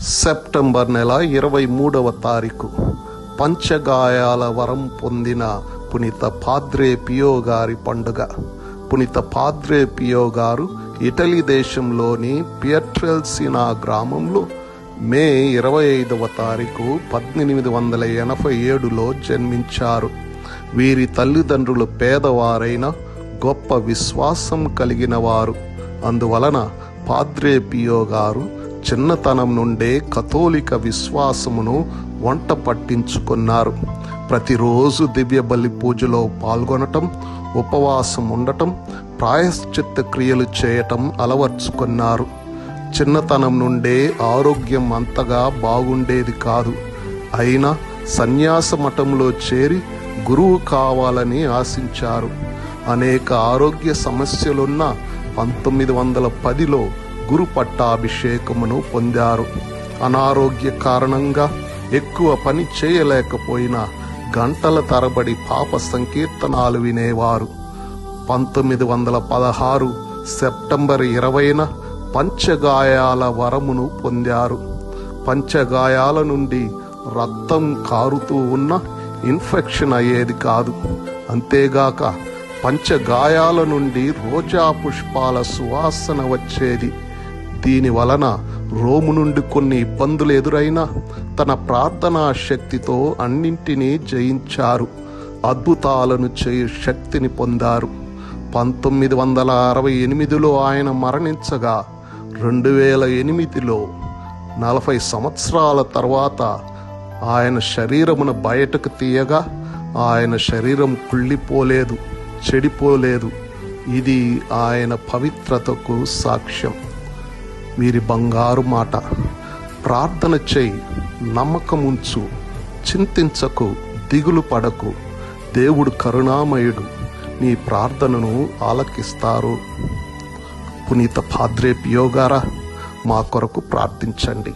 September నెల 23వ తారీఖు పంచగాయాల వరం పొందిన పునీత పాద్రే పియో గారి పండుగ. పునీత పాద్రే పియో గారు ఇటలీ దేశంలోని పియట్రెల్సినా గ్రామంలో మే 25వ తారీఖు 1887లో జన్మించారు. వీరి తల్లిదండ్రులు పేదవారైన గొప్ప విశ్వాసం కలిగిన వారు. అందువలన పాద్రే పియో గారు చిన్నతనం నుండే కథోలిక విశ్వాసమును వంట పట్టించుకున్నారు. ప్రతిరోజు దివ్య బలి పూజలో పాల్గొనటం, ఉపవాసం ఉండటం, ప్రాయశ్చిత్త క్రియలు చేయటం అలవర్చుకున్నారు. చిన్నతనం నుండే ఆరోగ్యం అంతగా బాగుండేది కాదు. అయినా సన్యాస మఠంలో చేరి గురువు కావాలని ఆశించారు. అనేక ఆరోగ్య సమస్యలున్న 1910లో గురు పట్టాభిషేకమును పొందారు. అనారోగ్య కారణంగా ఎక్కువ పని చేయలేకపోయినా గంటల తరబడి పాప సంకీర్తనాలు వినేవారు. 1916 సెప్టెంబర్ 20న పంచగాయాల వరమును పొందారు. పంచగాయాల నుండి రక్తం కారుతూ ఉన్న ఇన్ఫెక్షన్ అయ్యేది కాదు. అంతేగాక పంచగాయాల నుండి రోజా పుష్పాల సువాసన వచ్చేది. దీని వలన రోము నుండి కొన్ని ఇబ్బందులు ఎదురైనా తన ప్రార్థనా శక్తితో అన్నింటినీ జయించారు. అద్భుతాలను చేయు శక్తిని పొందారు. 1968లో ఆయన మరణించగా 2008లో 40 సంవత్సరాల తర్వాత ఆయన శరీరమును బయటకు తీయగా ఆయన శరీరం కుళ్ళిపోలేదు, చెడిపోలేదు. ఇది ఆయన పవిత్రతకు సాక్ష్యం. వీరి బంగారు మాట: ప్రార్థన చేయి, నమ్మకముంచు, చింతించకు, దిగులు పడకు. దేవుడు కరుణామయుడు, నీ ప్రార్థనను ఆలకిస్తారు. పునీత పాద్రే పియో గారా, మా కొరకు ప్రార్థించండి.